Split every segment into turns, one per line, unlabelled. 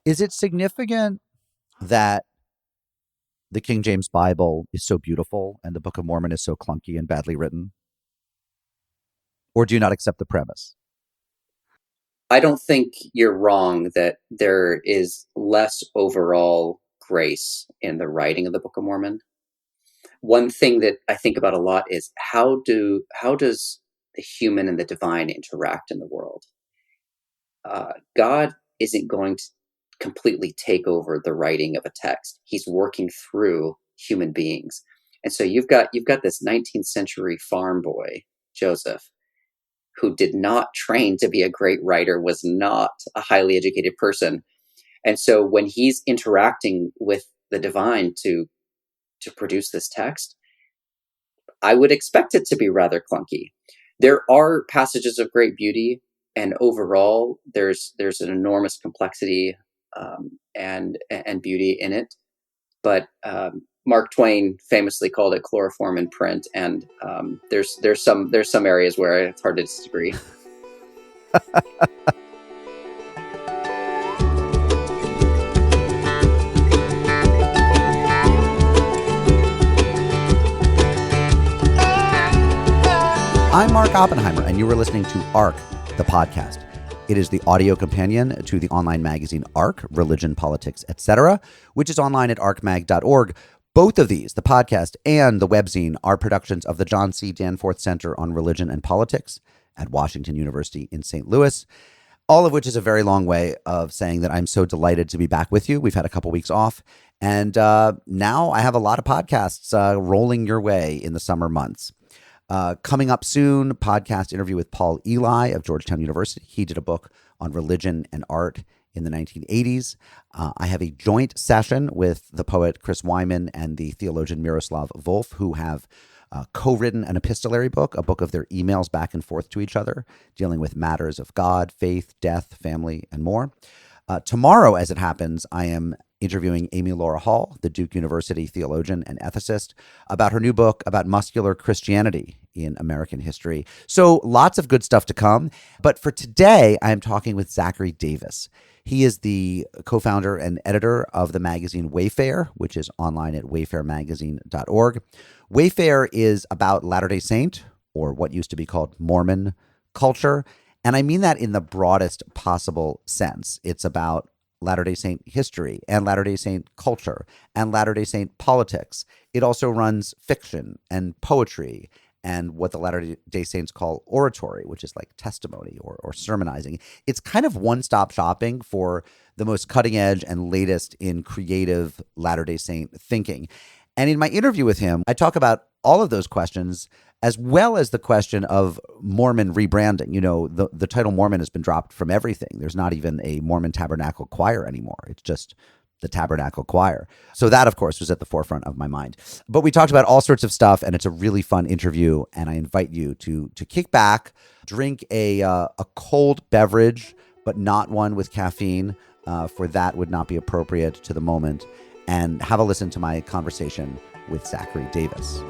Is it significant that the King James Bible is so beautiful and the Book of Mormon is so clunky and badly written? Or do you not accept the premise?
I don't think you're wrong that there is less overall grace in the writing of the Book of Mormon. One thing that I think about a lot is how does the human and the divine interact in the world? God isn't going to completely take over the writing of a text. He's working through human beings. And so you've got this 19th century farm boy, Joseph, who did not train to be a great writer, was not a highly educated person. And so when he's interacting with the divine to produce this text, I would expect it to be rather clunky. There are passages of great beauty, and overall, there's an enormous complexity and beauty in it. But Mark Twain famously called it chloroform in print, and there's some areas where it's hard to disagree.
I'm Mark Oppenheimer, and you are listening to ARC, the podcast. It is the audio companion to the online magazine ARC, Religion, Politics, Etc., which is online at arcmag.org. Both of these, the podcast and the webzine, are productions of the John C. Danforth Center on Religion and Politics at Washington University in St. Louis, all of which is a very long way of saying that I'm so delighted to be back with you. We've had a couple weeks off, and now I have a lot of podcasts rolling your way in the summer months. Coming up soon, podcast interview with Paul Eli of Georgetown University. He did a book on religion and art in the 1980s. I have a joint session with the poet Chris Wyman and the theologian Miroslav Volf, who have co-written an epistolary book, a book of their emails back and forth to each other, dealing with matters of God, faith, death, family, and more. Tomorrow, as it happens, I am interviewing Amy Laura Hall, the Duke University theologian and ethicist, about her new book about muscular Christianity in American history. So lots of good stuff to come. But for today, I am talking with Zachary Davis. He is the co-founder and editor of the magazine Wayfair, which is online at wayfairmagazine.org. Wayfair is about Latter-day Saint, or what used to be called Mormon, culture. And I mean that in the broadest possible sense. It's about Latter-day Saint history and Latter-day Saint culture and Latter-day Saint politics. It also runs fiction and poetry and what the Latter-day Saints call oratory, which is like testimony or sermonizing. It's kind of one-stop shopping for the most cutting edge and latest in creative Latter-day Saint thinking. And in my interview with him, I talk about all of those questions, as well as the question of Mormon rebranding. You know, the title Mormon has been dropped from everything. There's not even a Mormon Tabernacle Choir anymore. It's just the Tabernacle Choir. So that, of course, was at the forefront of my mind. But we talked about all sorts of stuff, and it's a really fun interview. And I invite you to kick back, drink a cold beverage, but not one with caffeine, for that would not be appropriate to the moment, and have a listen to my conversation with Zachary Davis.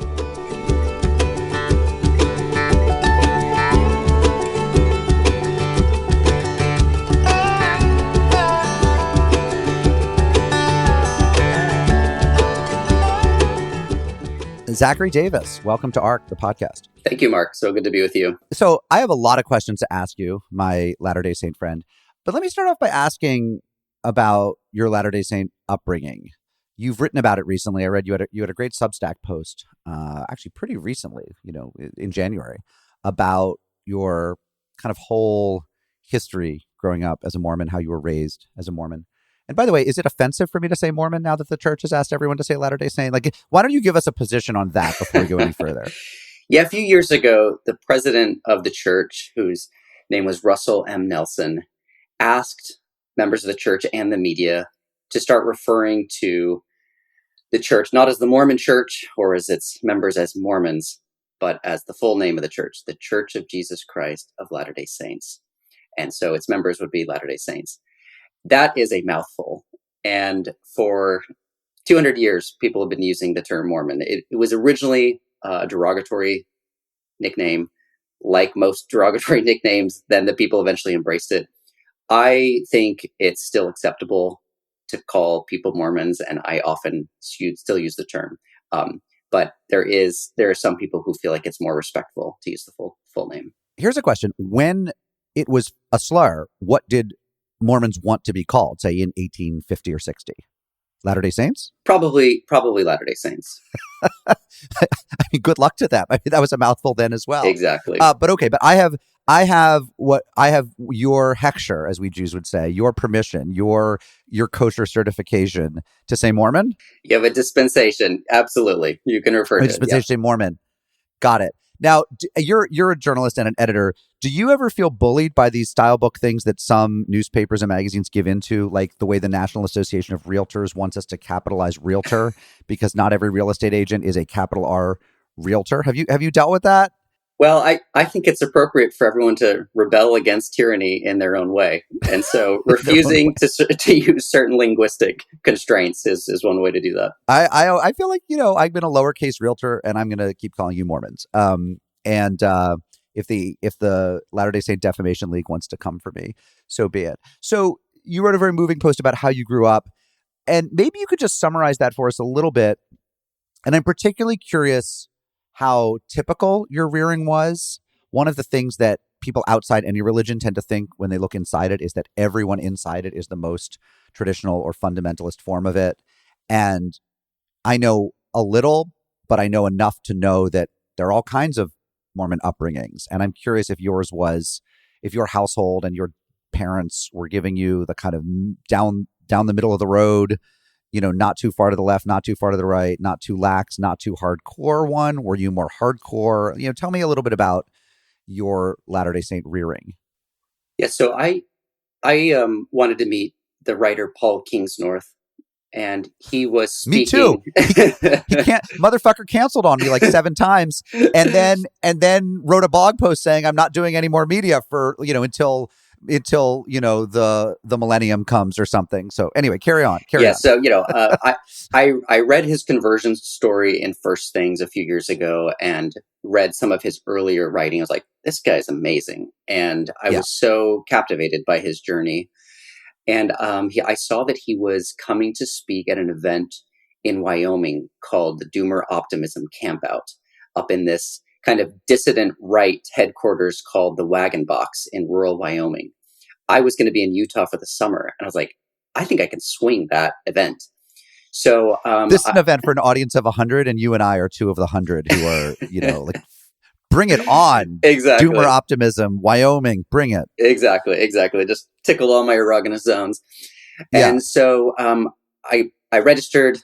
Zachary Davis, welcome to ARC, the podcast.
Thank you, Mark. So good to be with you.
So I have a lot of questions to ask you, my Latter-day Saint friend. But let me start off by asking about your Latter-day Saint upbringing. You've written about it recently. I read you had a great Substack post, actually pretty recently, in January, about your kind of whole history growing up as a Mormon, how you were raised as a Mormon. And by the way, is it offensive for me to say Mormon now that the church has asked everyone to say Latter-day Saint? Like, why don't you give us a position on that before we go any further?
Yeah, a few years ago, the president of the church, whose name was Russell M. Nelson, asked members of the church and the media to start referring to the church not as the Mormon Church or as its members as Mormons, but as the full name of the church, the Church of Jesus Christ of Latter-day Saints. And so its members would be Latter-day Saints. That is a mouthful. And for 200 years, people have been using the term Mormon. It was originally a derogatory nickname. Like most derogatory nicknames, then the people eventually embraced it. I think it's still acceptable to call people Mormons, and I often still use the term. But there are some people who feel like it's more respectful to use the full name.
Here's a question. When it was a slur, what did Mormons want to be called, say in 1850 or 60? Latter-day Saints?
Probably Latter-day Saints.
I mean, good luck to them. I mean, that was a mouthful then as well.
Exactly.
But okay, but I have your hechsher, as we Jews would say, your permission, your kosher certification to say Mormon.
You have a dispensation. Absolutely, you can refer to
dispensation
it.
To say Mormon. Got it. Now, you're a journalist and an editor. Do you ever feel bullied by these style book things that some newspapers and magazines give into, like the way the National Association of Realtors wants us to capitalize realtor because not every real estate agent is a capital R realtor? Have you dealt with that?
Well, I think it's appropriate for everyone to rebel against tyranny in their own way. And so refusing to use certain linguistic constraints is one way to do that.
I feel like, I've been a lowercase realtor and I'm going to keep calling you Mormons. If the Latter-day Saint Defamation League wants to come for me, so be it. So you wrote a very moving post about how you grew up, and maybe you could just summarize that for us a little bit. And I'm particularly curious how typical your rearing was. One of the things that people outside any religion tend to think when they look inside it is that everyone inside it is the most traditional or fundamentalist form of it. And I know a little, but I know enough to know that there are all kinds of Mormon upbringings. And I'm curious if your household and your parents were giving you the kind of down the middle of the road, not too far to the left, not too far to the right, not too lax, not too hardcore one. Were you more hardcore? Tell me a little bit about your Latter-day Saint rearing.
Yeah, so I wanted to meet the writer Paul Kingsnorth, and he was speaking.
Me too. He motherfucker canceled on me like 7 times, and then wrote a blog post saying I'm not doing any more media for until the millennium comes or something. So anyway, carry on.
So I read his conversion story in First Things a few years ago and read some of his earlier writing. I was like, this guy's amazing, and I was so captivated by his journey. And I saw that he was coming to speak at an event in Wyoming called the Doomer Optimism Campout, up in this kind of dissident right headquarters called the Wagon Box in rural Wyoming. I was going to be in Utah for the summer, and I was like, I think I can swing that event. So
this is an event for an audience of 100, and you and I are 2 of the 100 who are, like, bring it on.
Exactly.
Doomer Optimism, Wyoming, bring it.
Exactly. Just tickle all my erogenous zones. And so I registered.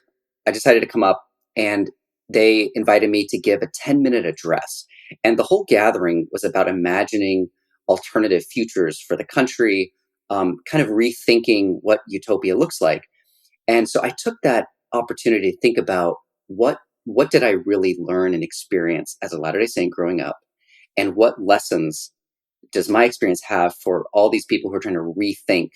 I decided to come up, and they invited me to give a 10-minute address. And the whole gathering was about imagining alternative futures for the country, kind of rethinking what utopia looks like. And so I took that opportunity to think about what did I really learn and experience as a Latter-day Saint growing up, and what lessons does my experience have for all these people who are trying to rethink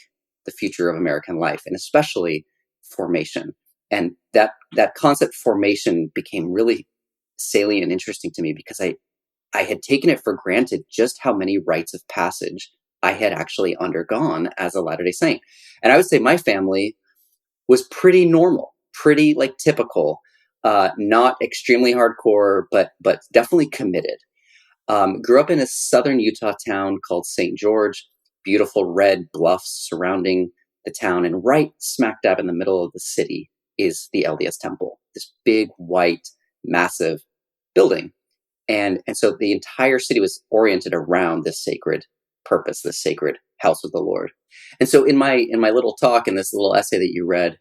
the future of American life, and especially formation. And that concept formation became really salient and interesting to me because I had taken it for granted just how many rites of passage I had actually undergone as a Latter-day Saint. And I would say my family was pretty normal, pretty like typical, not extremely hardcore, but definitely committed. Grew up in a southern Utah town called St. George, beautiful red bluffs surrounding the town. And right smack dab in the middle of the city is the LDS Temple, this big, white, massive building. And so the entire city was oriented around this sacred purpose, this sacred house of the Lord. And so in my little talk, in this little essay that you read,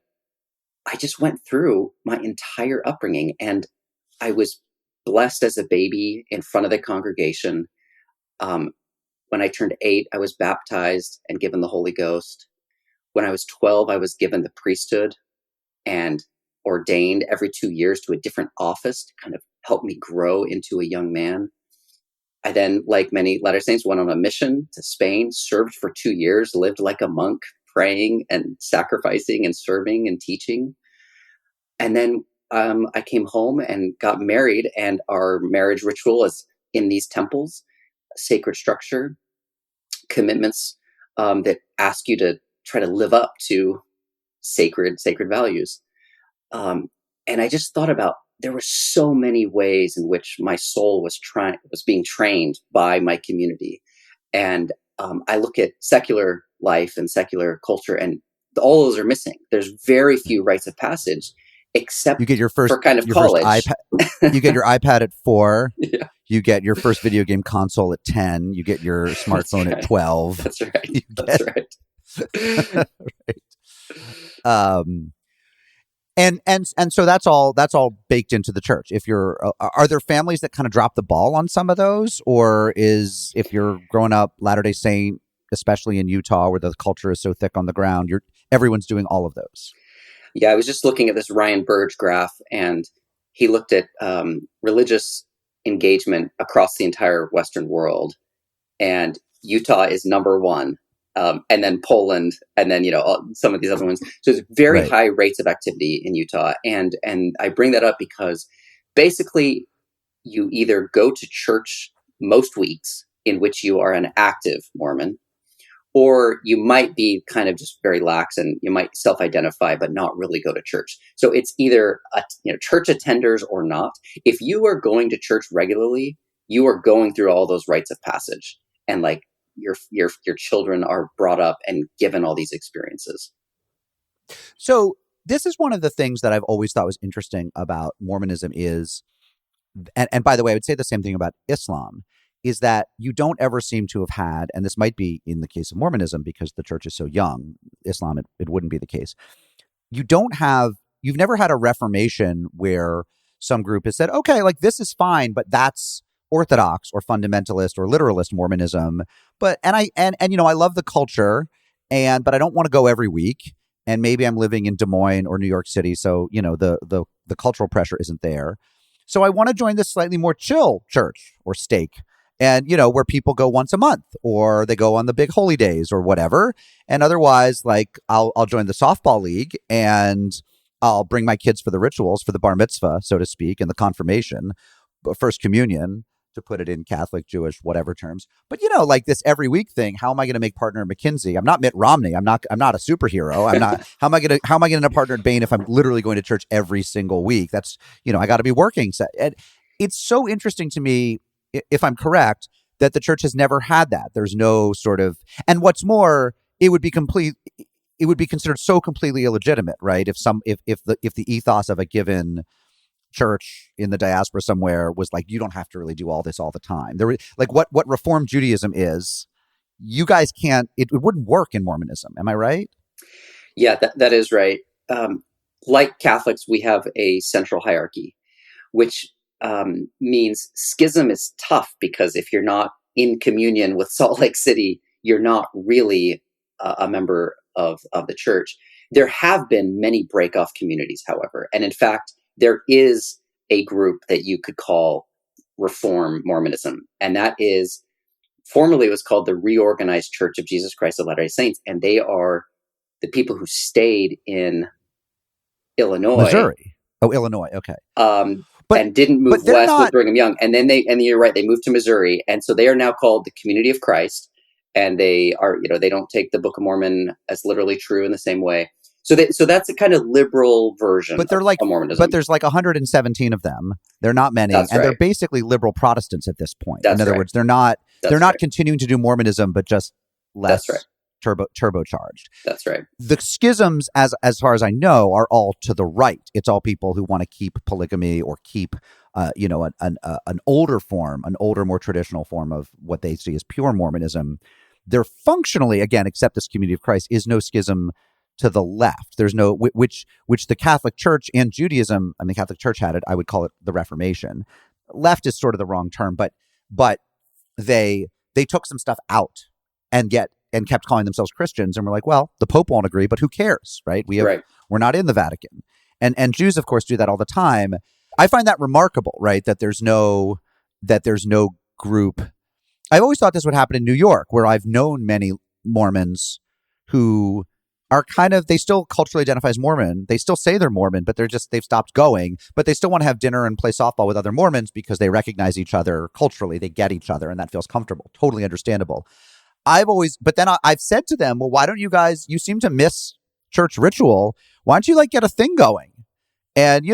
I just went through my entire upbringing, and I was blessed as a baby in front of the congregation. When I turned 8, I was baptized and given the Holy Ghost. When I was 12, I was given the priesthood and ordained every 2 years to a different office to kind of help me grow into a young man. I then, like many Latter-day Saints, went on a mission to Spain, served for 2 years, lived like a monk, praying and sacrificing and serving and teaching. And then I came home and got married, and our marriage ritual is in these temples, sacred structure, commitments that ask you to try to live up to sacred values. And I just thought about, there were so many ways in which my soul was being trained by my community. And I look at secular life and secular culture, and all those are missing. There's very few rites of passage, except
you get your first
for kind of
your
college.
First you get your iPad at 4.
Yeah.
You get your first video game console at 10. You get your smartphone at 12.
That's right. That's right.
Right. And so that's all baked into the church. If you're, are there families that kind of drop the ball on some of those, or if you're growing up Latter-day Saint, especially in Utah where the culture is so thick on the ground, everyone's doing all of those?
Yeah, I was just looking at this Ryan Burge graph, and he looked at religious engagement across the entire Western world, and Utah is number one, and then Poland, and then some of these other ones. So there's very high rates of activity in Utah, and I bring that up because basically you either go to church most weeks, in which you are an active Mormon, or you might be kind of just very lax and you might self-identify but not really go to church. So it's either church attenders or not. If you are going to church regularly, you are going through all those rites of passage, and like your children are brought up and given all these experiences.
So this is one of the things that I've always thought was interesting about Mormonism is, and by the way, I would say the same thing about Islam, is that you don't ever seem to have had, and this might be in the case of Mormonism because the church is so young, Islam, it wouldn't be the case. You've never had a reformation where some group has said, okay, like this is fine, but that's Orthodox or fundamentalist or literalist Mormonism. But, I love the culture, but I don't want to go every week. And maybe I'm living in Des Moines or New York City. So, the cultural pressure isn't there. So I want to join this slightly more chill church or stake. And, where people go once a month or they go on the big holy days or whatever. And otherwise, like I'll join the softball league and I'll bring my kids for the rituals, for the bar mitzvah, so to speak, and the confirmation, first communion, to put it in Catholic, Jewish, whatever terms. But, like this every week thing, how am I going to make partner McKinsey? I'm not Mitt Romney. I'm not a superhero. I'm not, how am I going to partner at Bain if I'm literally going to church every single week? That's, I got to be working. So, and it's so interesting to me, if I'm correct, that the church has never had that. There's no sort of, and what's more, it would be considered so completely illegitimate, right? If the ethos of a given church in the diaspora somewhere was like, you don't have to really do all this all the time. Like what Reformed Judaism is, you guys can't, it wouldn't work in Mormonism. Am I right?
Yeah, that is right. Like Catholics, we have a central hierarchy, which means schism is tough because if you're not in communion with Salt Lake City, you're not really a member of the church. There have been many break-off communities, however, and in fact, there is a group that you could call Reform Mormonism, and that is, formerly it was called the Reorganized Church of Jesus Christ of Latter-day Saints, and they are the people who stayed in Illinois.
Missouri. Oh, Illinois. Okay.
And didn't move west with Brigham Young. And then you're right, they moved to Missouri. And so they are now called the Community of Christ. And they are, they don't take the Book of Mormon as literally true in the same way. So that's a kind of liberal version of Mormonism.
But there's like 117 of them. They're not many.
That's
and
right.
They're basically liberal Protestants at this point.
That's
in other
right.
words, they're not
right.
continuing to do Mormonism, but just less
That's right.
turbocharged.
That's right.
The schisms, as far as I know, are all to the right. It's all people who want to keep polygamy or keep, an older form, an older, more traditional form of what they see as pure Mormonism. There functionally, again, except this Community of Christ, is no schism to the left. There's no, which the Catholic Church and Judaism, I mean, Catholic Church had it, I would call it the Reformation. Left is sort of the wrong term, but they took some stuff out and kept calling themselves Christians, and we're like, well, the Pope won't agree, but who cares, right? We're not in the Vatican, and Jews, of course, do that all the time. I find that remarkable, right? That there's no group. I've always thought this would happen in New York, where I've known many Mormons who are they still culturally identify as Mormon. They still say they're Mormon, but they've stopped going, but they still want to have dinner and play softball with other Mormons because they recognize each other culturally. They get each other, and that feels comfortable. Totally understandable. but then I've said to them, well, why don't you guys, you seem to miss church ritual. Why don't you like get a thing going? And,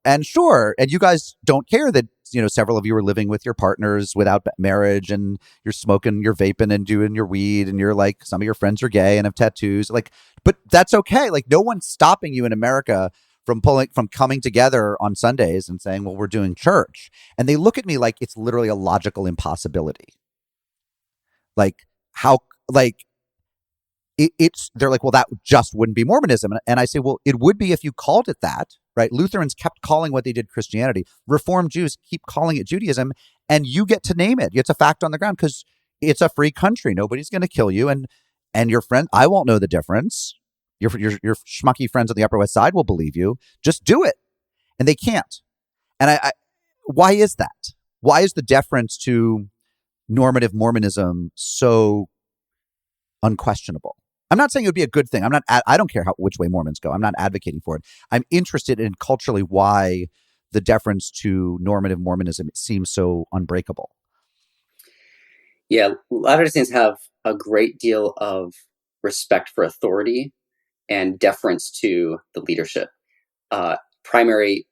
and sure. And you guys don't care that, several of you are living with your partners without marriage and you're smoking, you're vaping and doing your weed. And you're like, some of your friends are gay and have tattoos. Like, but that's okay. Like no one's stopping you in America from coming together on Sundays and saying, well, we're doing church. And they look at me like it's literally a logical impossibility. Like how, like, they're like, well, that just wouldn't be Mormonism. And I say, well, it would be if you called it that, right? Lutherans kept calling what they did Christianity. Reformed Jews keep calling it Judaism, and you get to name it. It's a fact on the ground because it's a free country. Nobody's going to kill you. And your friend, I won't know the difference. Your schmucky friends on the Upper West Side will believe you. Just do it. And they can't. And I why is that? Why is the deference to normative Mormonism so unquestionable? I'm not saying it would be a good thing. I don't care which way Mormons go. I'm not advocating for it. I'm interested in culturally why the deference to normative Mormonism seems so unbreakable.
Yeah, Latter-day Saints have a great deal of respect for authority and deference to the leadership. Primary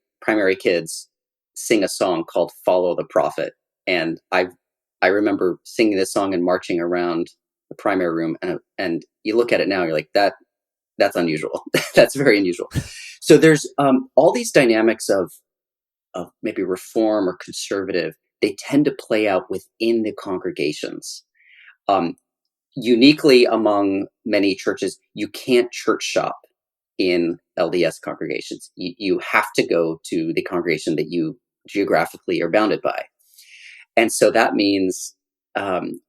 kids sing a song called "Follow the Prophet," and I remember singing this song and marching around the primary room, and you look at it now, you're like, that's unusual. That's very unusual. So there's all these dynamics of maybe reform or conservative. They tend to play out within the congregations. Uniquely among many churches, you can't church shop in LDS congregations. You have to go to the congregation that you geographically are bounded by, and so that means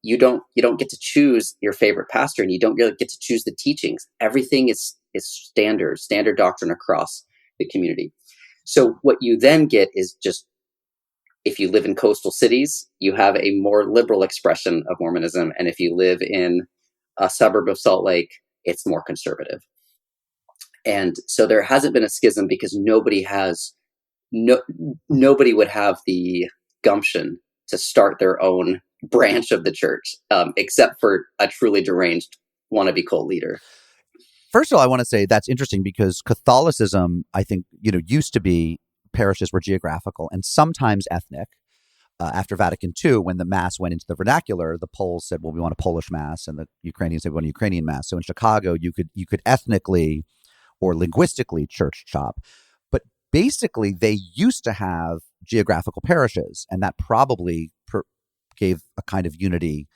you don't get to choose your favorite pastor, and you don't get to choose the teachings. Everything is standard doctrine across the community. So what you then get is just, if you live in coastal cities, you have a more liberal expression of Mormonism, and if you live in a suburb of Salt Lake, it's more conservative. And so there hasn't been a schism because nobody would have the gumption to start their own branch of the church, except for a truly deranged wannabe cult leader.
First of all, I want to say that's interesting because Catholicism, I think, used to be parishes were geographical and sometimes ethnic. After Vatican II, when the Mass went into the vernacular, the Poles said, well, we want a Polish Mass, and the Ukrainians said, we want a Ukrainian Mass. So in Chicago, you could ethnically or linguistically church shop. But basically, they used to have geographical parishes, and that probably gave a kind of unity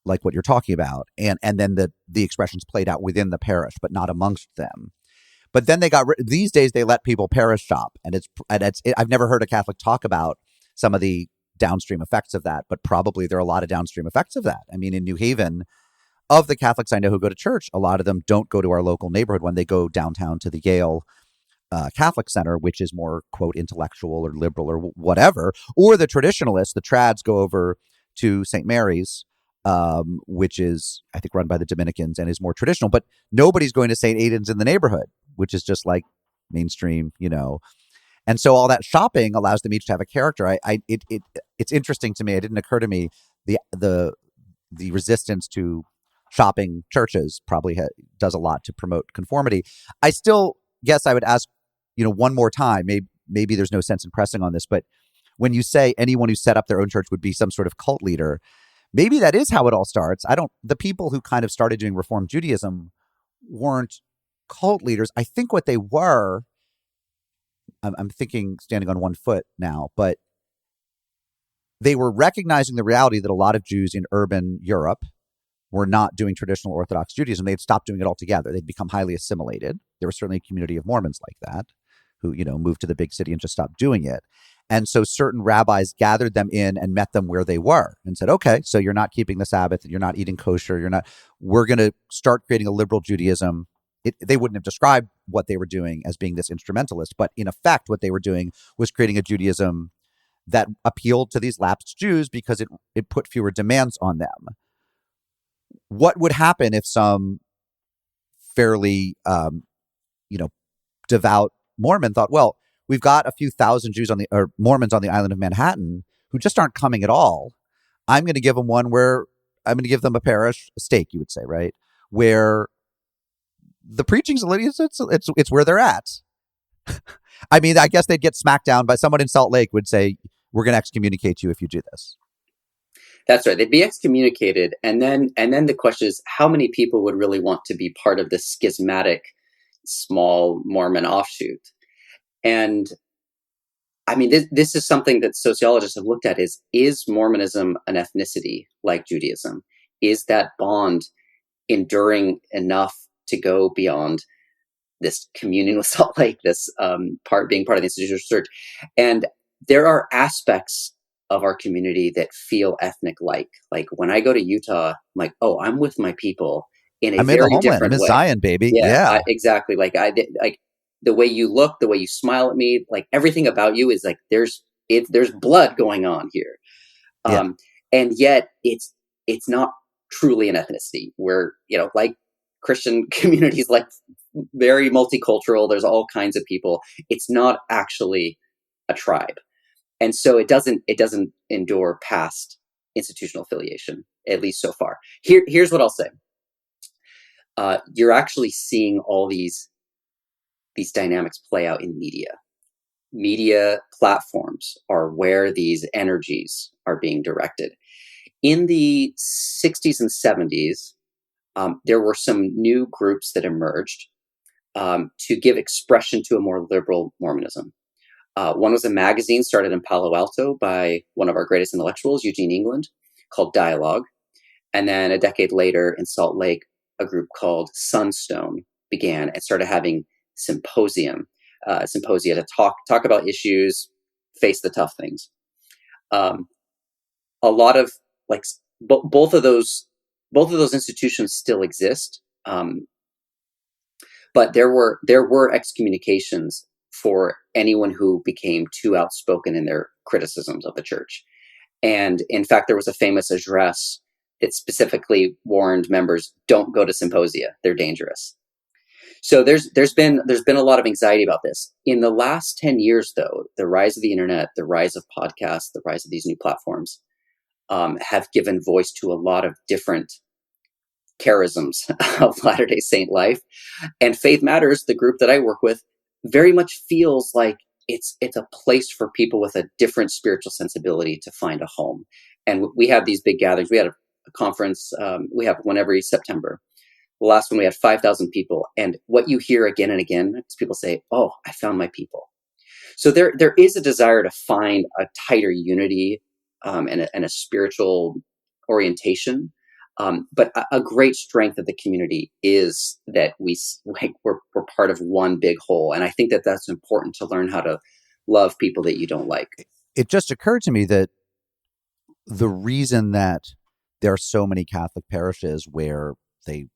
like what you're talking about. And then the expressions played out within the parish, but not amongst them. But then these days they let people parish shop, and I've never heard a Catholic talk about some of the downstream effects of that, but probably there are a lot of downstream effects of that. I mean, in New Haven, of the Catholics I know who go to church, a lot of them don't go to our local neighborhood when they go downtown to the Yale Catholic Center, which is more, quote, intellectual or liberal or whatever, or the traditionalists, the trads, go over to St. Mary's, which is, I think, run by the Dominicans and is more traditional, but nobody's going to St. Aidan's in the neighborhood, which is just like mainstream, And so all that shopping allows them each to have a character. It's interesting to me. It didn't occur to me the resistance to shopping churches probably does a lot to promote conformity. I still guess I would ask, one more time. Maybe there's no sense in pressing on this, but when you say anyone who set up their own church would be some sort of cult leader, maybe that is how it all starts. The people who kind of started doing Reform Judaism weren't cult leaders. I think what they were, I'm thinking standing on one foot now, but they were recognizing the reality that a lot of Jews in urban Europe were not doing traditional Orthodox Judaism. They'd stopped doing it altogether. They'd become highly assimilated. There was certainly a community of Mormons like that who, moved to the big city and just stopped doing it. And so certain rabbis gathered them in and met them where they were and said, okay, so you're not keeping the Sabbath, you're not eating kosher, we're going to start creating a liberal Judaism. They wouldn't have described what they were doing as being this instrumentalist, but in effect, what they were doing was creating a Judaism that appealed to these lapsed Jews because it put fewer demands on them. What would happen if some fairly, devout Mormon thought, well, we've got a few thousand Jews Mormons on the island of Manhattan who just aren't coming at all. I'm going to give them one where I'm going to give them a parish, a stake, you would say, right? Where the preaching's it's where they're at. I mean, I guess they'd get smacked down by someone in Salt Lake would say, we're going to excommunicate you if you do this.
That's right. They'd be excommunicated. And then the question is, how many people would really want to be part of this schismatic small Mormon offshoot? And I mean, this is something that sociologists have looked at is Mormonism an ethnicity like Judaism? Is that bond enduring enough to go beyond this communion with Salt Lake, this being part of the institutional church? And there are aspects of our community that feel ethnic like. Like when I go to Utah, I'm like, oh, I'm with my people in a very
homeland.
different
I'm in
way.
Zion, baby. Yeah.
Exactly. Like the way you look, the way you smile at me, like everything about you is like there's blood going on here. And yet it's not truly an ethnicity where, like Christian communities, like very multicultural, there's all kinds of people. It's not actually a tribe. And so it doesn't endure past institutional affiliation, at least so far. Here's what I'll say. You're actually seeing all these dynamics play out in media. Media platforms are where these energies are being directed. In the 60s and 70s, there were some new groups that emerged to give expression to a more liberal Mormonism. One was a magazine started in Palo Alto by one of our greatest intellectuals, Eugene England, called Dialogue. And then a decade later in Salt Lake, a group called Sunstone began and started having symposia to talk about issues, face the tough things. A lot of both of those institutions still exist, but there were excommunications for anyone who became too outspoken in their criticisms of the church. And in fact, there was a famous address that specifically warned members, don't go to symposia, they're dangerous. So there's been a lot of anxiety about this. In the last 10 years, though, the rise of the internet, the rise of podcasts, the rise of these new platforms have given voice to a lot of different charisms of Latter-day Saint life. And Faith Matters, the group that I work with, very much feels like it's a place for people with a different spiritual sensibility to find a home. And we have these big gatherings. We had a conference. We have one every September. The last one we had 5,000 people. And what you hear again and again is people say, oh, I found my people. So there is a desire to find a tighter unity and a spiritual orientation. But a great strength of the community is that we're part of one big whole. And I think that that's important to learn how to love people that you don't like.
It just occurred to me that the reason that there are so many Catholic parishes where they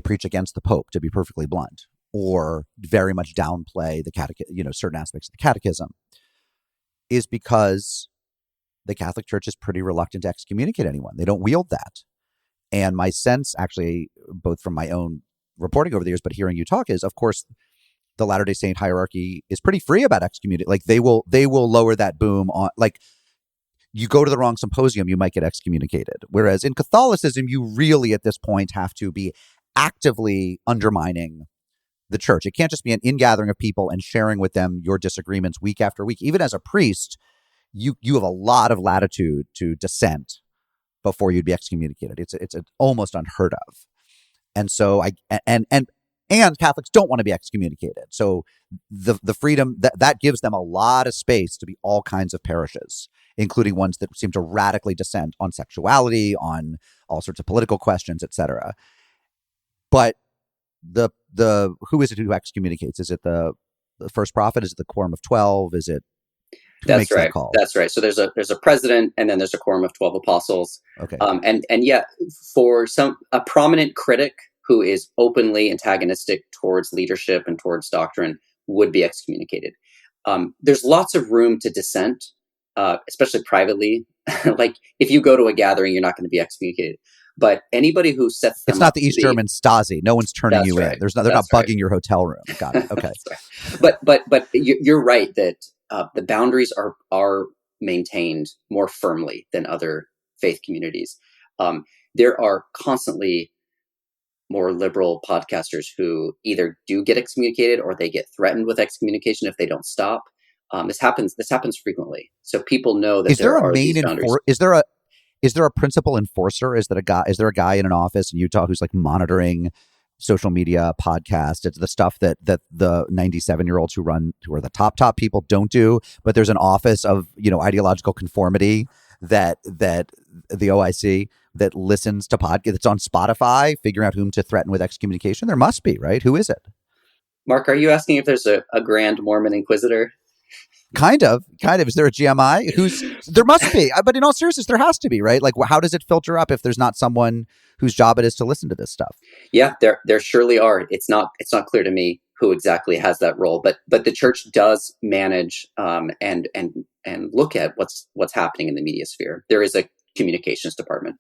preach against the Pope, to be perfectly blunt, or very much downplay the certain aspects of the catechism, is because the Catholic Church is pretty reluctant to excommunicate anyone. They don't wield that. And my sense, actually, both from my own reporting over the years, but hearing you talk, is, of course, the Latter-day Saint hierarchy is pretty free about excommunicating. Like they will lower that boom on, like, you go to the wrong symposium, you might get excommunicated. Whereas in Catholicism, you really at this point have to be actively undermining the church. It can't just be an ingathering of people and sharing with them your disagreements week after week. Even as a priest, you have a lot of latitude to dissent before you'd be excommunicated. It's almost unheard of. And so and Catholics don't want to be excommunicated. So the freedom that gives them a lot of space to be all kinds of parishes, including ones that seem to radically dissent on sexuality, on all sorts of political questions, etc. But the who is it who excommunicates? Is it the first prophet? Is it the Quorum of 12? Is it
That's right. That's right. So there's a president, and then there's a quorum of 12 apostles.
Okay.
And yet, for a prominent critic who is openly antagonistic towards leadership and towards doctrine would be excommunicated. There's lots of room to dissent, especially privately. Like if you go to a gathering, you're not going to be excommunicated. But anybody who sets them
it's not the East German Stasi. No one's turning you in. They're not bugging your hotel room. Got it. Okay.
Right. But you're right that the boundaries are maintained more firmly than other faith communities. There are constantly more liberal podcasters who either do get excommunicated or they get threatened with excommunication if they don't stop. This happens frequently. So people know that
Is there
there
a
are
main
these boundaries.
is there a principal enforcer? Is there a guy in an office in Utah who's like monitoring social media, podcasts? It's the stuff that the 97-year-olds who are the top people don't do, but there's an office of, ideological conformity that the OIC that listens to podcasts, that's on Spotify, figuring out whom to threaten with excommunication. There must be, right? Who is it?
Mark, are you asking if there's a Grand Mormon Inquisitor?
Kind of. Is there a GMI? There must be, but in all seriousness, there has to be, right? Like, how does it filter up if there's not someone whose job it is to listen to this stuff?
Yeah, there surely are. It's not clear to me who exactly has that role, but the church does manage and look at what's happening in the media sphere. There is a communications department.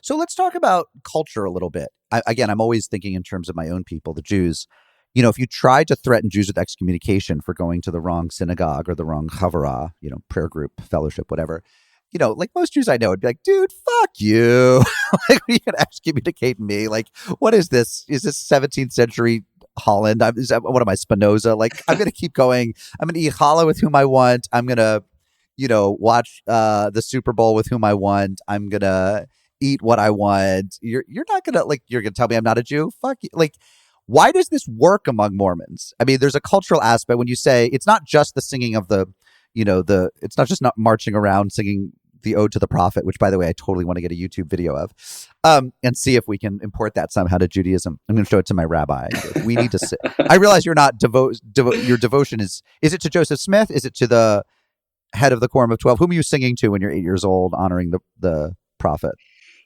So let's talk about culture a little bit. I'm always thinking in terms of my own people, the Jews. If you try to threaten Jews with excommunication for going to the wrong synagogue or the wrong chavurah, prayer group, fellowship, whatever, like most Jews I know would be like, dude, fuck you. Like, you can excommunicate me. Like, what is this? Is this 17th century Holland? What am I, Spinoza? Like, I'm going to keep going. I'm going to eat challah with whom I want. I'm going to, watch the Super Bowl with whom I want. I'm going to eat what I want. You're not going to, like, you're going to tell me I'm not a Jew? Fuck you. Like, why does this work among Mormons? I mean, there's a cultural aspect when you say it's not just the singing of it's not just not marching around singing the Ode to the Prophet, which, by the way, I totally want to get a YouTube video of, and see if we can import that somehow to Judaism. I'm going to show it to my rabbi. We need to I realize you're not your devotion is it to Joseph Smith? Is it to the head of the Quorum of 12? Whom are you singing to when you're 8 years old, honoring the prophet?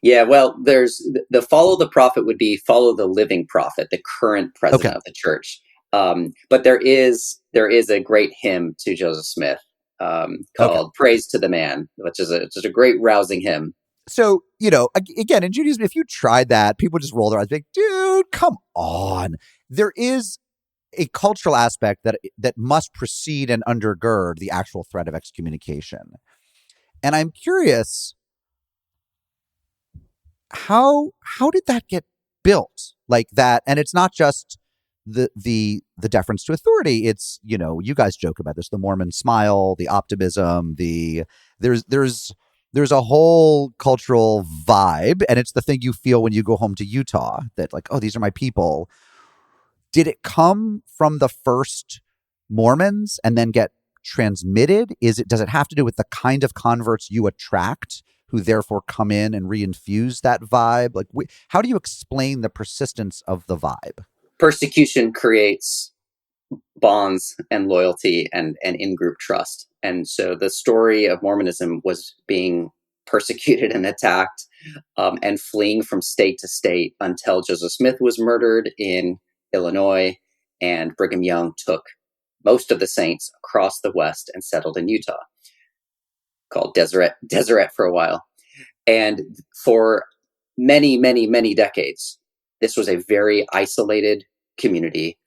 Yeah, well, there's the follow the prophet would be follow the living prophet, the current president of the church. But there is a great hymn to Joseph Smith called "Praise to the Man," which is a great rousing hymn.
So, again, in Judaism, if you tried that, people just roll their eyes, like, dude, come on. There is a cultural aspect that must precede and undergird the actual threat of excommunication. And I'm curious, how did that get built like that? And it's not just the deference to authority. It's, you guys joke about this, the Mormon smile, the optimism, there's a whole cultural vibe, and it's the thing you feel when you go home to Utah that, like, oh, these are my people. Did it come from the first Mormons and then get transmitted? Does it have to do with the kind of converts you attract, who therefore come in and reinfuse that vibe? Like, how do you explain the persistence of the vibe?
Persecution creates bonds and loyalty and in-group trust. And so the story of Mormonism was being persecuted and attacked and fleeing from state to state until Joseph Smith was murdered in Illinois and Brigham Young took most of the saints across the West and settled in Utah, called Deseret for a while. And for many, many, many decades, this was a very isolated community,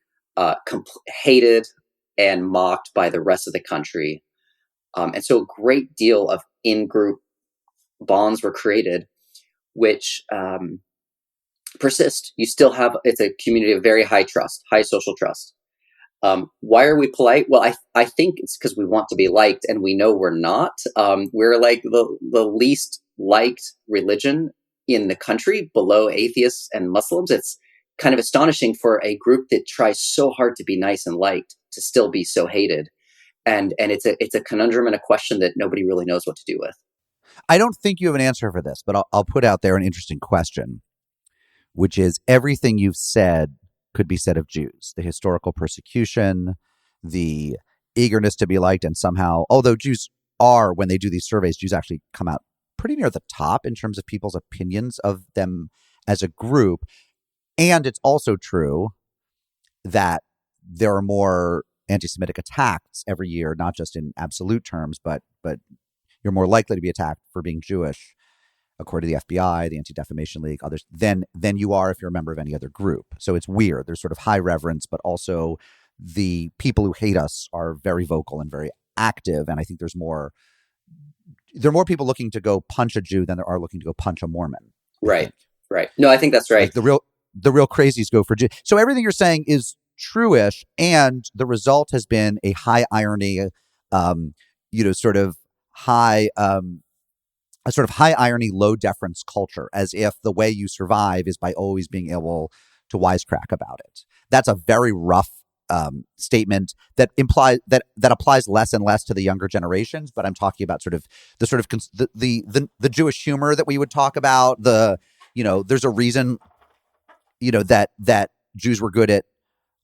hated and mocked by the rest of the country. And so a great deal of in-group bonds were created, which persist. You still have, it's a community of very high trust, high social trust. Why are we polite? Well, I think it's because we want to be liked, and we know we're not. We're like the least liked religion in the country, below atheists and Muslims. It's kind of astonishing for a group that tries so hard to be nice and liked to still be so hated. And it's a conundrum and a question that nobody really knows what to do with.
I don't think you have an answer for this, but I'll put out there an interesting question, which is everything you've said could be said of Jews: the historical persecution, the eagerness to be liked, and somehow, although Jews are, when they do these surveys, Jews actually come out pretty near the top in terms of people's opinions of them as a group. And it's also true that there are more anti-Semitic attacks every year, not just in absolute terms, but you're more likely to be attacked for being Jewish, according to the FBI, the Anti-Defamation League, others, than you are if you're a member of any other group. So it's weird. There's sort of high reverence, but also the people who hate us are very vocal and very active. And I think there's more there are more people looking to go punch a Jew than there are looking to go punch a Mormon.
Right. Right. No, I think that's right.
Like the real crazies go for Jew. So everything you're saying is true-ish, and the result has been a high irony, sort of high, a sort of high irony, low deference culture, as if the way you survive is by always being able to wisecrack about it. That's a very rough statement that implies that applies less and less to the younger generations. But I'm talking about the Jewish humor that we would talk about. There's a reason, that Jews were good at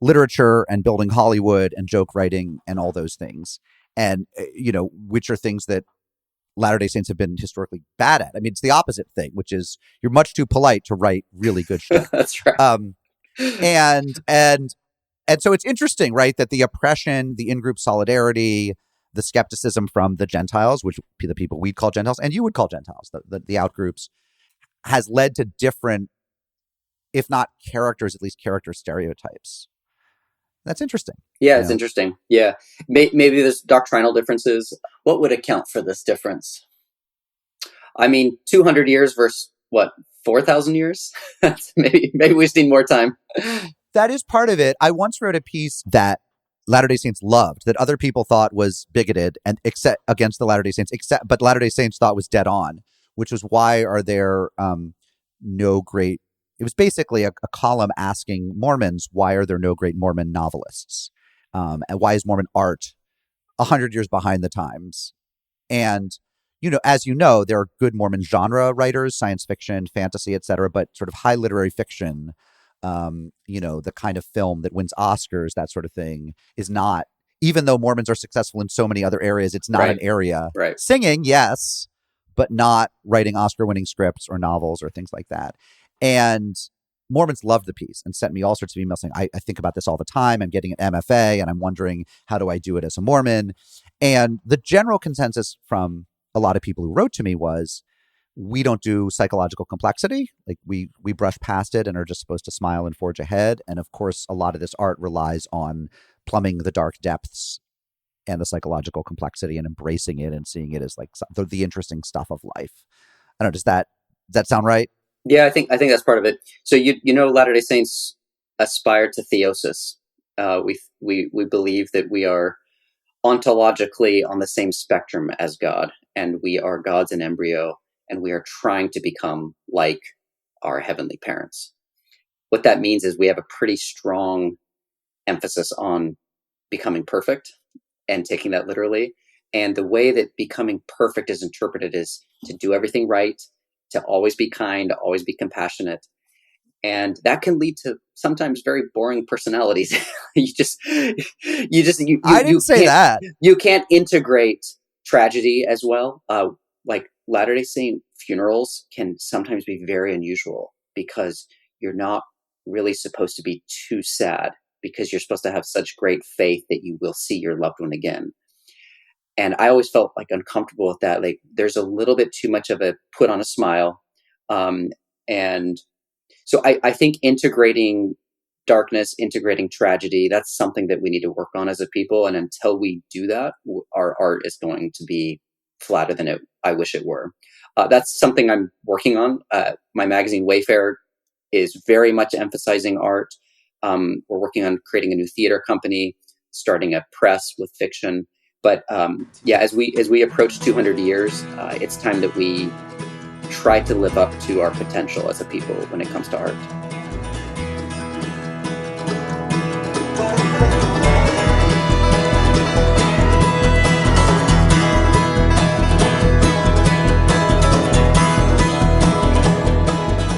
literature and building Hollywood and joke writing and all those things. And, which are things that Latter-day Saints have been historically bad at. I mean, it's the opposite thing, which is you're much too polite to write really good shit.
That's right.
And so it's interesting, right, that the oppression, the in-group solidarity, the skepticism from the Gentiles, which the people we'd call Gentiles, and you would call Gentiles, the out-groups, has led to different, if not characters, at least character stereotypes. That's interesting.
Yeah, it's interesting. Yeah. Maybe there's doctrinal differences. What would account for this difference? I mean, 200 years versus, 4,000 years? maybe we just need more time.
That is part of it. I once wrote a piece that Latter-day Saints loved, that other people thought was bigoted and against the Latter-day Saints, but Latter-day Saints thought was dead on, which was why are there no great... It was basically a column asking Mormons, why are there no great Mormon novelists? And why is Mormon art 100 years behind the times? And, as you know, there are good Mormon genre writers, science fiction, fantasy, etc., but sort of high literary fiction, the kind of film that wins Oscars, that sort of thing, is not, even though Mormons are successful in so many other areas, it's not an area.
Right.
Singing, yes, but not writing Oscar-winning scripts or novels or things like that. And Mormons loved the piece and sent me all sorts of emails saying, I think about this all the time. I'm getting an MFA and I'm wondering, how do I do it as a Mormon? And the general consensus from a lot of people who wrote to me was, we don't do psychological complexity. Like we brush past it and are just supposed to smile and forge ahead. And of course, a lot of this art relies on plumbing the dark depths and the psychological complexity and embracing it and seeing it as like the interesting stuff of life. I don't know. Does that sound right?
Yeah, I think that's part of it. So Latter-day Saints aspire to theosis. We believe that we are ontologically on the same spectrum as God, and we are gods in embryo, and we are trying to become like our heavenly parents. What that means is we have a pretty strong emphasis on becoming perfect and taking that literally. And the way that becoming perfect is interpreted is to do everything right, to always be kind, to always be compassionate. And that can lead to sometimes very boring personalities. I
didn't say that.
You can't integrate tragedy as well. Like Latter-day Saint funerals can sometimes be very unusual because you're not really supposed to be too sad, because you're supposed to have such great faith that you will see your loved one again. And I always felt like uncomfortable with that. Like there's a little bit too much of a put on a smile. And so I think integrating darkness, integrating tragedy, that's something that we need to work on as a people. And until we do that, our art is going to be flatter than I wish it were. That's something I'm working on. My magazine Wayfair is very much emphasizing art. We're working on creating a new theater company, starting a press with fiction. But as we approach 200 years, it's time that we try to live up to our potential as a people when it comes to art.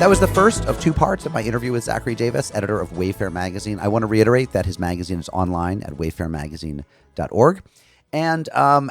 That was the first of two parts of my interview with Zachary Davis, editor of Wayfair Magazine. I want to reiterate that his magazine is online at wayfairmagazine.org. And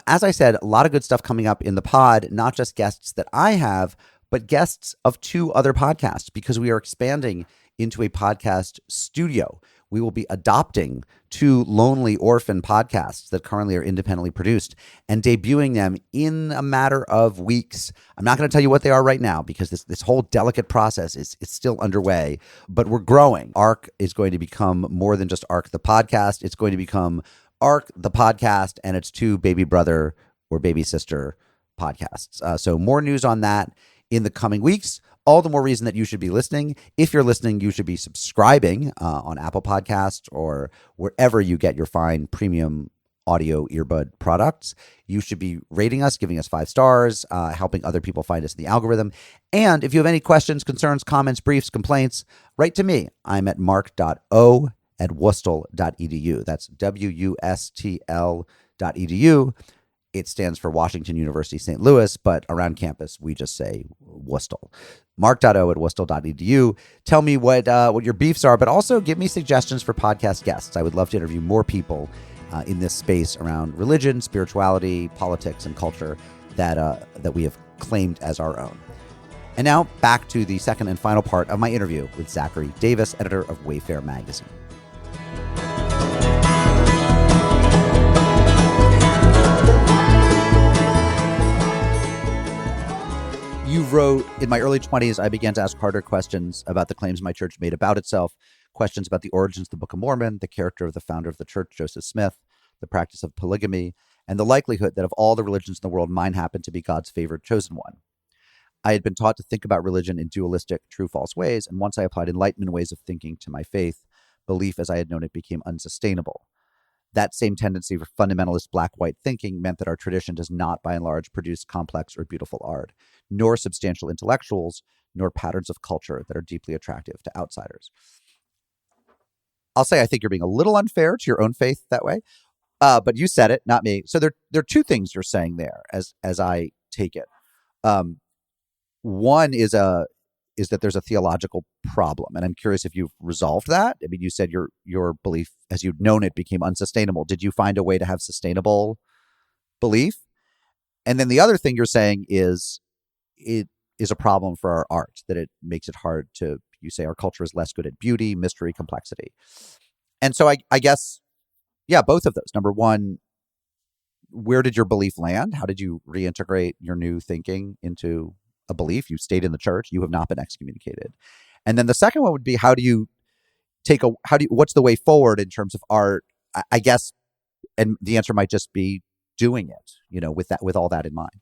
as I said, a lot of good stuff coming up in the pod, not just guests that I have, but guests of two other podcasts, because we are expanding into a podcast studio. We will be adopting two lonely orphan podcasts that currently are independently produced and debuting them in a matter of weeks. I'm not going to tell you what they are right now because this whole delicate process is still underway, but we're growing. ARC is going to become more than just ARC the podcast. It's going to become ARC the podcast and its two baby brother or baby sister podcasts. So more news on that in the coming weeks. All the more reason that you should be listening. If you're listening, you should be subscribing on Apple Podcasts or wherever you get your fine premium audio earbud products. You should be rating us, giving us 5 stars, helping other people find us in the algorithm. And if you have any questions, concerns, comments, briefs, complaints, write to me. I'm at mark.o@wustl.edu. That's WUSTL.edu. It stands for Washington University St. Louis, but around campus, we just say Wustl. mark.o@wustl.edu. Tell me what your beefs are, but also give me suggestions for podcast guests. I would love to interview more people in this space around religion, spirituality, politics, and culture that we have claimed as our own. And now back to the second and final part of my interview with Zachary Davis, editor of Wayfair magazine. You wrote, in my early 20s, I began to ask harder questions about the claims my church made about itself, questions about the origins of the Book of Mormon, the character of the founder of the church, Joseph Smith, the practice of polygamy, and the likelihood that of all the religions in the world, mine happened to be God's favored chosen one. I had been taught to think about religion in dualistic, true-false ways, and once I applied Enlightenment ways of thinking to my faith, belief as I had known it became unsustainable. That same tendency for fundamentalist black-white thinking meant that our tradition does not, by and large, produce complex or beautiful art, nor substantial intellectuals, nor patterns of culture that are deeply attractive to outsiders. I'll say I think you're being a little unfair to your own faith that way, but you said it, not me. So there are two things you're saying there, as I take it. One is that there's a theological problem, and I'm curious if you've resolved that. I mean, you said your belief, as you'd known it, became unsustainable. Did you find a way to have sustainable belief? And then the other thing you're saying is it is a problem for our art, that it makes it hard to, you say our culture is less good at beauty, mystery, complexity. And so I guess, yeah, both of those. Number one, where did your belief land? How did you reintegrate your new thinking into a belief? You stayed in the church. You have not been excommunicated. And then the second one would be, what's the way forward in terms of art? I guess, and the answer might just be doing it, with all that in mind.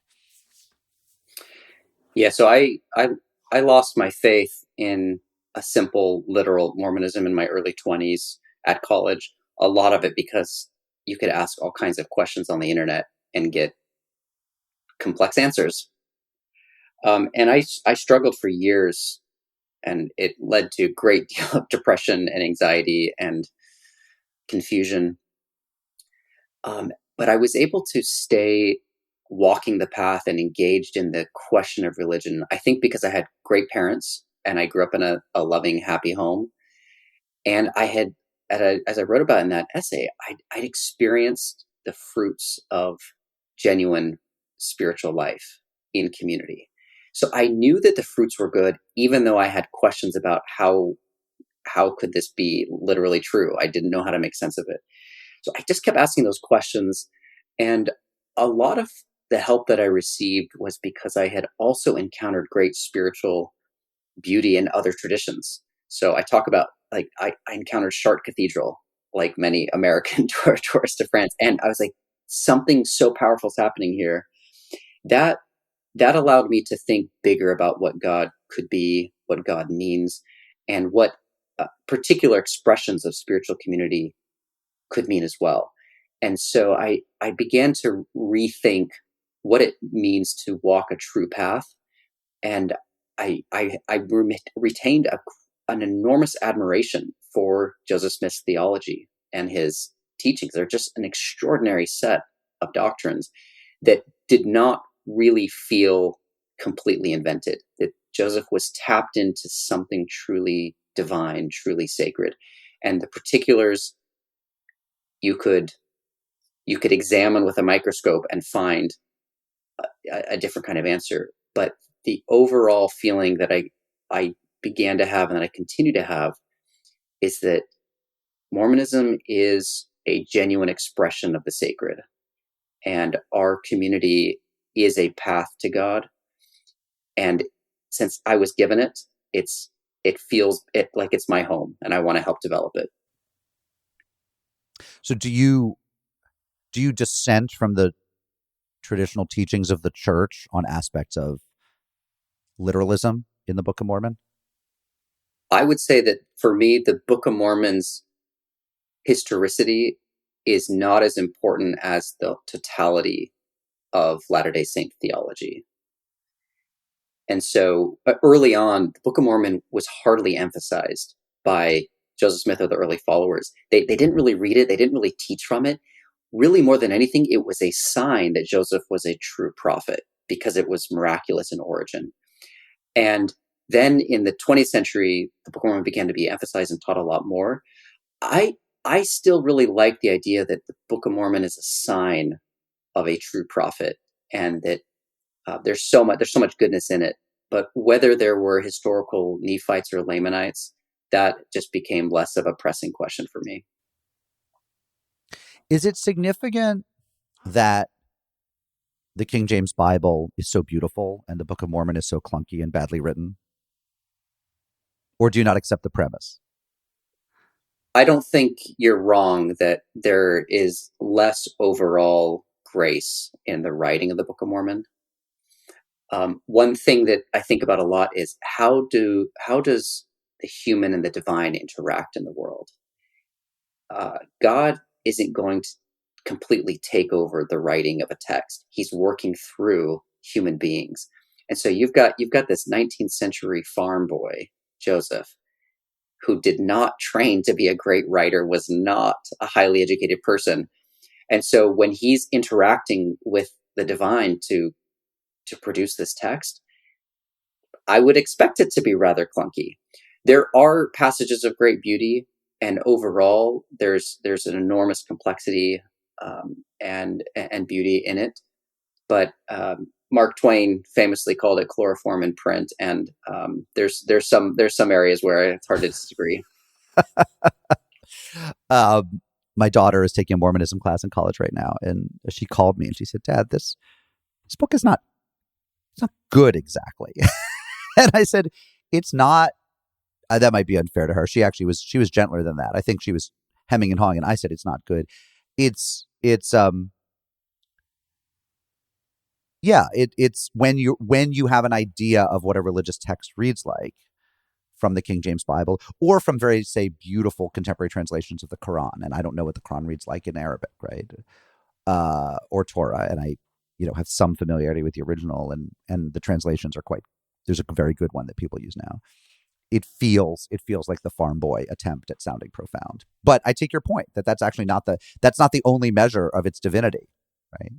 Yeah. So I lost my faith in a simple, literal Mormonism in my early 20s at college. A lot of it because you could ask all kinds of questions on the internet and get complex answers. And I struggled for years, and it led to a great deal of depression and anxiety and confusion. But I was able to stay walking the path and engaged in the question of religion, I think because I had great parents and I grew up in a loving, happy home. And I had, as I wrote about in that essay, I'd experienced the fruits of genuine spiritual life in community. So I knew that the fruits were good, even though I had questions about how could this be literally true. I didn't know how to make sense of it. So I just kept asking those questions. And a lot of the help that I received was because I had also encountered great spiritual beauty in other traditions. So I talk about, I encountered Chartres Cathedral, like many American tourists to France. And I was like, something so powerful is happening here. That allowed me to think bigger about what God could be, what God means, and what particular expressions of spiritual community could mean as well. And so I began to rethink what it means to walk a true path. And I retained an enormous admiration for Joseph Smith's theology and his teachings. They're just an extraordinary set of doctrines that did not really feel completely invented, that Joseph was tapped into something truly divine, truly sacred. And the particulars you could examine with a microscope and find a different kind of answer. But the overall feeling that I began to have and that I continue to have is that Mormonism is a genuine expression of the sacred. And our community is a path to God. And since I was given it, it feels like it's my home, and I want to help develop it.
So do you dissent from the traditional teachings of the church on aspects of literalism in the Book of Mormon?
I would say that for me, the Book of Mormon's historicity is not as important as the totality of Latter-day Saint theology. And so early on, the Book of Mormon was hardly emphasized by Joseph Smith or the early followers. They didn't really read it. They didn't really teach from it. Really, more than anything, it was a sign that Joseph was a true prophet because it was miraculous in origin. And then in the 20th century, the Book of Mormon began to be emphasized and taught a lot more. I still really like the idea that the Book of Mormon is a sign of a true prophet, and that there's so much goodness in it. But whether there were historical Nephites or Lamanites, that just became less of a pressing question for me.
Is it significant that the King James Bible is so beautiful and the Book of Mormon is so clunky and badly written? Or do you not accept the premise?
I don't think you're wrong that there is less overall grace in the writing of the Book of Mormon. One thing that I think about a lot is how does the human and the divine interact in the world? God isn't going to completely take over the writing of a text. He's working through human beings. And so you've got this 19th century farm boy, Joseph, who did not train to be a great writer, was not a highly educated person. And so when he's interacting with the divine to produce this text, I would expect it to be rather clunky. There are passages of great beauty, and overall, there's an enormous complexity and beauty in it. But Mark Twain famously called it chloroform in print, and there's some areas where it's hard to disagree.
My daughter is taking a Mormonism class in college right now, and she called me and she said, "Dad, this book is not good exactly." And I said, "It's not." That might be unfair to her. She was gentler than that. I think she was hemming and hawing, and I said, "It's not good." It's when you have an idea of what a religious text reads like from the King James Bible, or from very, say, beautiful contemporary translations of the Quran. And I don't know what the Quran reads like in Arabic, right? Or Torah. And I, have some familiarity with the original, and the translations are there's a very good one that people use now. It feels like the farm boy attempt at sounding profound. But I take your point that that's actually not the only measure of its divinity, right?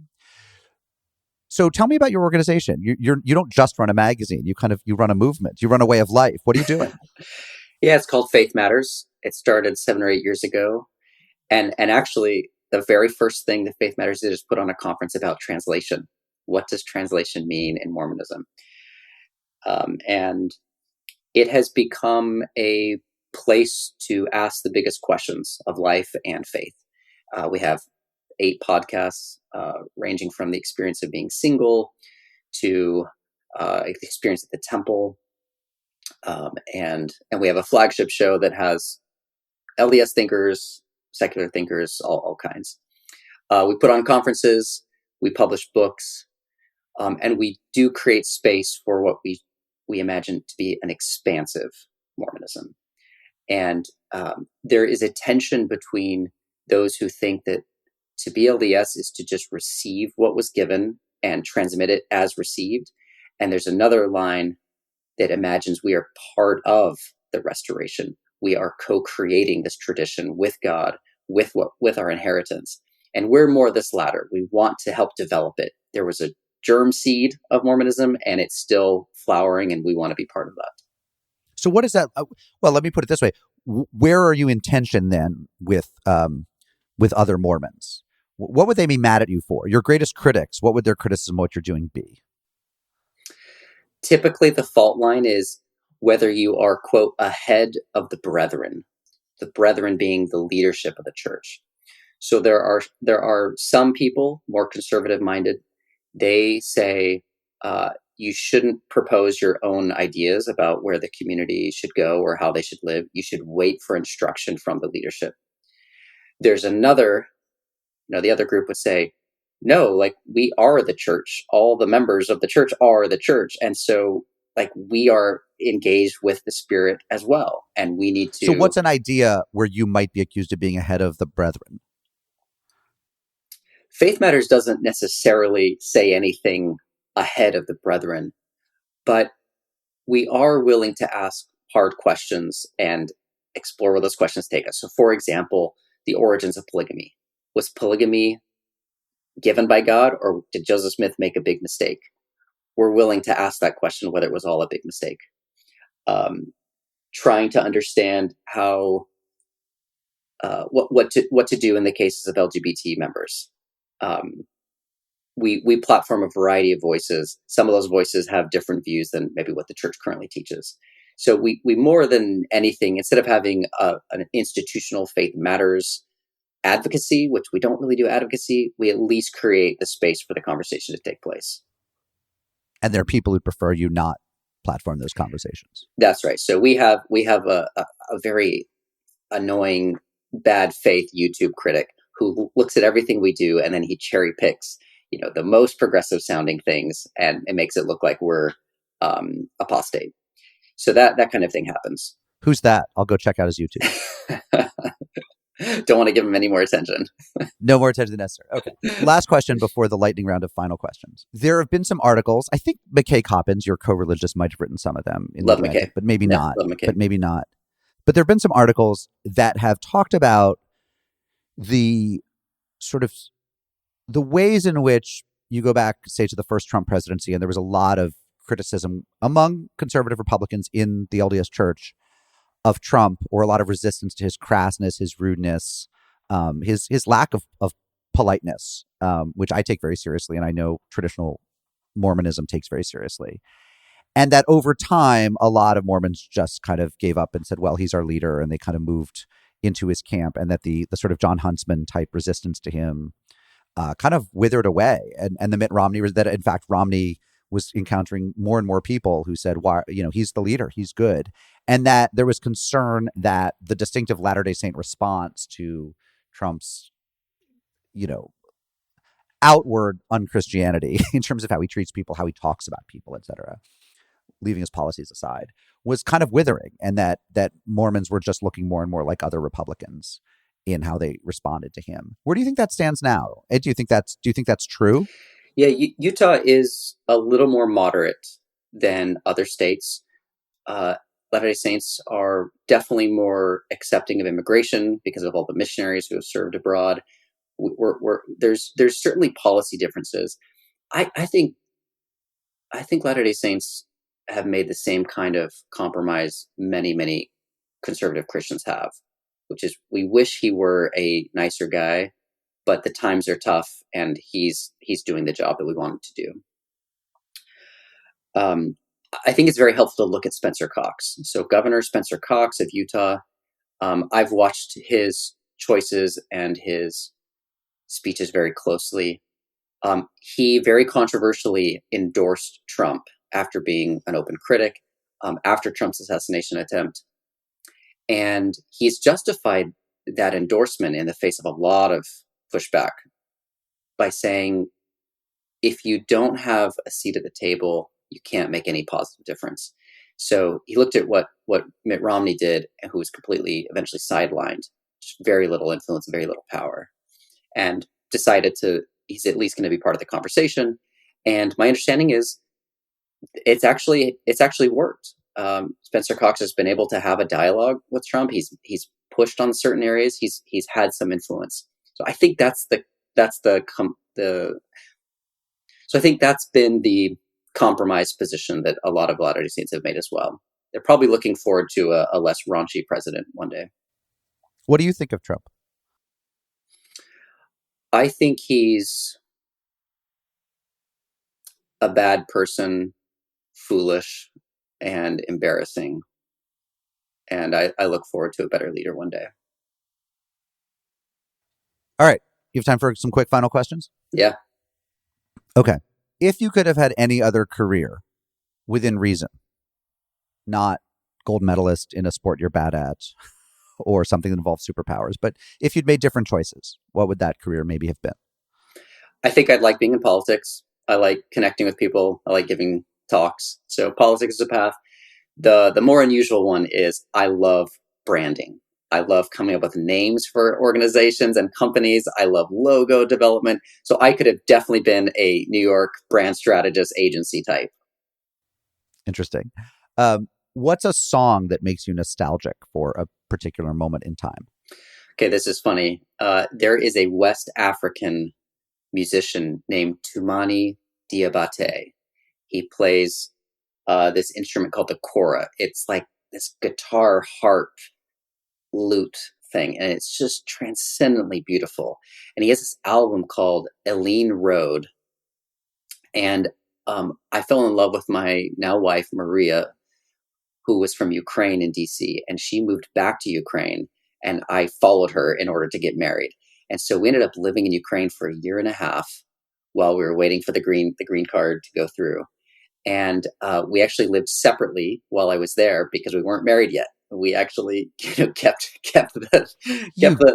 So tell me about your organization. You don't just run a magazine. You run a movement. You run a way of life. What are you doing?
Yeah, it's called Faith Matters. It started 7 or 8 years ago, and actually, the very first thing that Faith Matters did is put on a conference about translation. What does translation mean in Mormonism? And it has become a place to ask the biggest questions of life and faith. We have 8 podcasts ranging from the experience of being single to the experience at the temple. And we have a flagship show that has LDS thinkers, secular thinkers, all kinds. We put on conferences, we publish books, and we do create space for what we imagine to be an expansive Mormonism. And there is a tension between those who think that to be LDS is to just receive what was given and transmit it as received. And there's another line that imagines we are part of the restoration. We are co-creating this tradition with God, with our inheritance. And we're more this latter. We want to help develop it. There was a germ seed of Mormonism, and it's still flowering, and we want to be part of that.
So what is that? Well, let me put it this way. Where are you in tension then with other Mormons? What would they be mad at you for? Your greatest critics, what would their criticism of what you're doing be?
Typically, the fault line is whether you are, quote, ahead of the brethren being the leadership of the church. So there are some people, more conservative minded, they say you shouldn't propose your own ideas about where the community should go or how they should live. You should wait for instruction from the leadership. There's another, the other group would say, no, like we are the church. All the members of the church are the church. And so like we are engaged with the Spirit as well. And we need
So
to.
what's an idea where you might be accused of being ahead of the brethren?
Faith Matters doesn't necessarily say anything ahead of the brethren, but we are willing to ask hard questions and explore where those questions take us. So, for example, the origins of polygamy. Was polygamy given by God, or did Joseph Smith make a big mistake? We're willing to ask that question, whether it was all a big mistake. Trying to understand how what to do in the cases of LGBT members. We platform a variety of voices. Some of those voices have different views than maybe what the church currently teaches. So we more than anything, instead of having an institutional Faith Matters advocacy, which we don't really do advocacy, we at least create the space for the conversation to take place.
And there are people who prefer you not platform those conversations.
That's right. So we have a very annoying, bad faith YouTube critic who looks at everything we do and then he cherry picks, the most progressive sounding things, and it makes it look like we're apostate. So that kind of thing happens.
Who's that? I'll go check out his YouTube.
Don't want to give him any more attention.
No more attention than necessary. Okay. Last question before the lightning round of final questions. There have been some articles. I think McKay Coppins, your co-religious, might have written some of them in
Love
the Atlantic,
McKay.
but maybe
Yeah,
not.
love McKay.
But maybe not. But there have been some articles that have talked about the sort of the ways in which you go back, say, to the first Trump presidency, and there was a lot of criticism among conservative Republicans in the LDS Church of Trump, or a lot of resistance to his crassness, his rudeness, his lack of politeness, which I take very seriously, and I know traditional Mormonism takes very seriously. And that over time, a lot of Mormons just kind of gave up and said, well, he's our leader, and they kind of moved into his camp, and that the sort of John Huntsman type resistance to him kind of withered away. And the Mitt Romney was that, in fact, Romney was encountering more and more people who said, why, he's the leader, he's good. And that there was concern that the distinctive Latter-day Saint response to Trump's, outward unchristianity in terms of how he treats people, how he talks about people, et cetera, leaving his policies aside, was kind of withering, and that Mormons were just looking more and more like other Republicans in how they responded to him. Where do you think that stands now? Ed, do you think that's true?
Yeah, Utah is a little more moderate than other states. Latter-day Saints are definitely more accepting of immigration because of all the missionaries who have served abroad. There's certainly policy differences. I think Latter-day Saints have made the same kind of compromise many conservative Christians have, which is we wish he were a nicer guy, but the times are tough, and he's doing the job that we want him to do. I think it's very helpful to look at Spencer Cox. So Governor Spencer Cox of Utah, I've watched his choices and his speeches very closely. He very controversially endorsed Trump after being an open critic, after Trump's assassination attempt. And he's justified that endorsement in the face of a lot of pushback by saying, if you don't have a seat at the table, you can't make any positive difference. So he looked at what Mitt Romney did, who was completely eventually sidelined, just very little influence, very little power, and decided he's at least going to be part of the conversation. And my understanding is it's actually worked. Spencer Cox has been able to have a dialogue with Trump. He's pushed on certain areas. He's had some influence. So I think so I think that's been the compromise position that a lot of Latter-day Saints have made as well. They're probably looking forward to a less raunchy president one day.
What do you think of Trump?
I think he's a bad person, foolish, and embarrassing. And I look forward to a better leader one day.
All right. You have time for some quick final questions?
Yeah.
Okay. If you could have had any other career within reason, not gold medalist in a sport you're bad at or something that involves superpowers, but if you'd made different choices, what would that career maybe have been?
I think I'd like being in politics. I like connecting with people. I like giving talks. So politics is a path. The more unusual one is I love branding. I love coming up with names for organizations and companies. I love logo development. So I could have definitely been a New York brand strategist agency type.
Interesting. What's a song that makes you nostalgic for a particular moment in time?
Okay, this is funny. There is a West African musician named Tumani Diabate. He plays this instrument called the kora. It's like this guitar harp lute thing, and it's just transcendently beautiful. And he has this album called Eileen Road, and I fell in love with my now wife Maria, who was from Ukraine in DC, and she moved back to Ukraine, and I followed her in order to get married. And so we ended up living in Ukraine for a year and a half while we were waiting for the green card to go through. And we actually lived separately while I was there because we weren't married yet. We actually kept the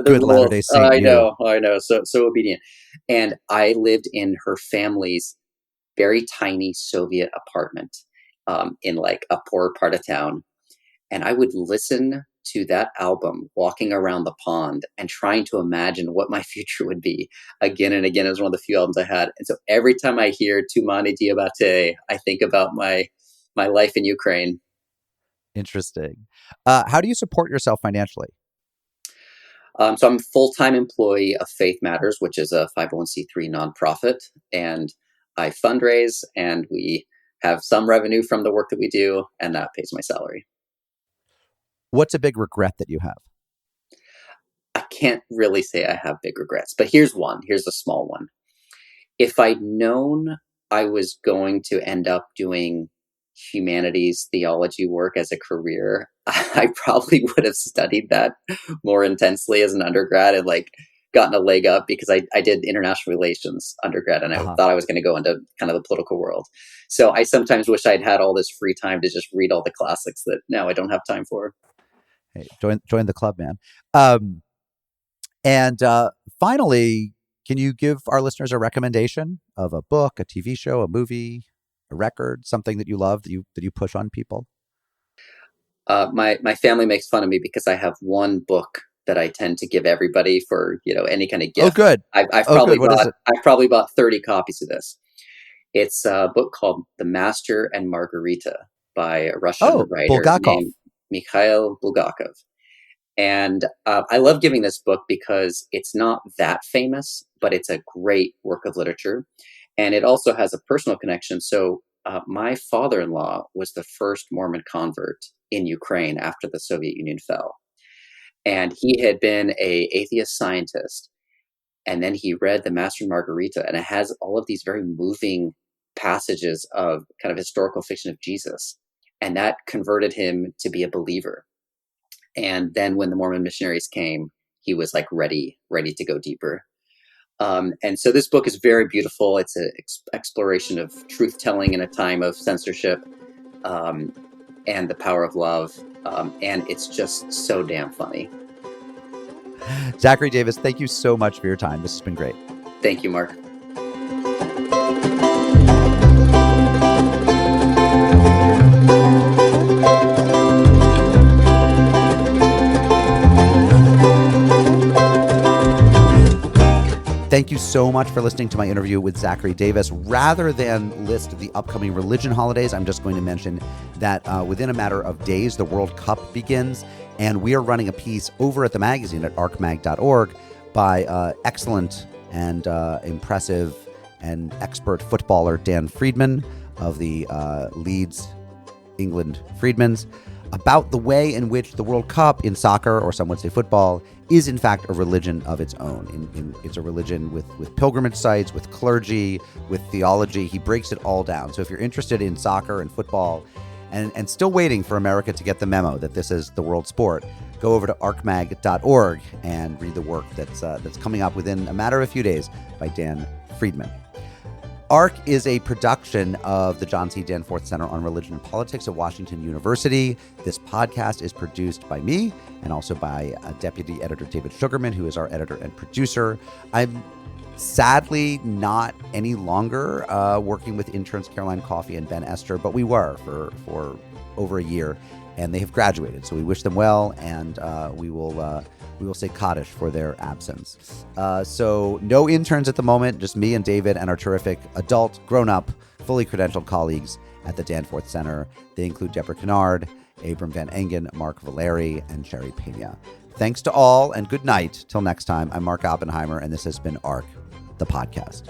Good
rules.
Latter-day Saint.
I know, so obedient. And I lived in her family's very tiny Soviet apartment in like a poor part of town, and I would listen to that album walking around the pond and trying to imagine what my future would be again and again. It was one of the few albums I had. And so every time I hear Tumani Diabate, I think about my life in Ukraine.
Interesting. How do you support yourself financially?
So I'm a full-time employee of Faith Matters, which is a 501c3 nonprofit. And I fundraise, and we have some revenue from the work that we do, and that pays my salary.
What's a big regret that you have?
I can't really say I have big regrets, but here's one. Here's a small one. If I'd known I was going to end up doing humanities theology work as a career, I probably would have studied that more intensely as an undergrad and like gotten a leg up, because I did international relations undergrad, and I thought I was going to go into kind of the political world. So I sometimes wish I'd had all this free time to just read all the classics that now I don't have time for.
Hey, join the club, man. And finally, can you give our listeners a recommendation of a book, a TV show, a movie, a record, something that you love that you push on people?
My family makes fun of me because I have one book that I tend to give everybody for any kind of gift.
Oh, good.
I've probably bought 30 copies of this. It's a book called The Master and Margarita by a Russian writer named Mikhail Bulgakov. And I love giving this book because it's not that famous, but it's a great work of literature. And it also has a personal connection. So my father-in-law was the first Mormon convert in Ukraine after the Soviet Union fell. And he had been an atheist scientist. And then he read The Master and Margarita, and it has all of these very moving passages of kind of historical fiction of Jesus. And that converted him to be a believer. And then when the Mormon missionaries came, he was like ready to go deeper. And so this book is very beautiful. It's an exploration of truth-telling in a time of censorship, and the power of love. And it's just so damn funny.
Zachary Davis, thank you so much for your time. This has been great.
Thank you, Mark.
Thank you so much for listening to my interview with Zachary Davis. Rather than list the upcoming religion holidays, I'm just going to mention that within a matter of days, the World Cup begins, and we are running a piece over at the magazine at arcmag.org by excellent and impressive and expert footballer Dan Friedman of the Leeds, England Freedmans, about the way in which the World Cup in soccer, or some would say football, is in fact a religion of its own. It's a religion with pilgrimage sites, with clergy, with theology. He breaks it all down. So if you're interested in soccer and football and still waiting for America to get the memo that this is the world sport, go over to arcmag.org and read the work that's coming up within a matter of a few days by Dan Friedman. ARC is a production of the John C. Danforth Center on Religion and Politics at Washington University. This podcast is produced by me and also by Deputy Editor David Sugarman, who is our editor and producer. I'm sadly not any longer working with interns Caroline Coffey and Ben Esther, but we were for over a year, and they have graduated. So we wish them well, and we will say Kaddish for their absence. So no interns at the moment, just me and David and our terrific adult, grown-up, fully credentialed colleagues at the Danforth Center. They include Deborah Kennard, Abram Van Engen, Mark Valeri, and Sherry Pena. Thanks to all, and good night. Till next time, I'm Mark Oppenheimer, and this has been ARC, the podcast.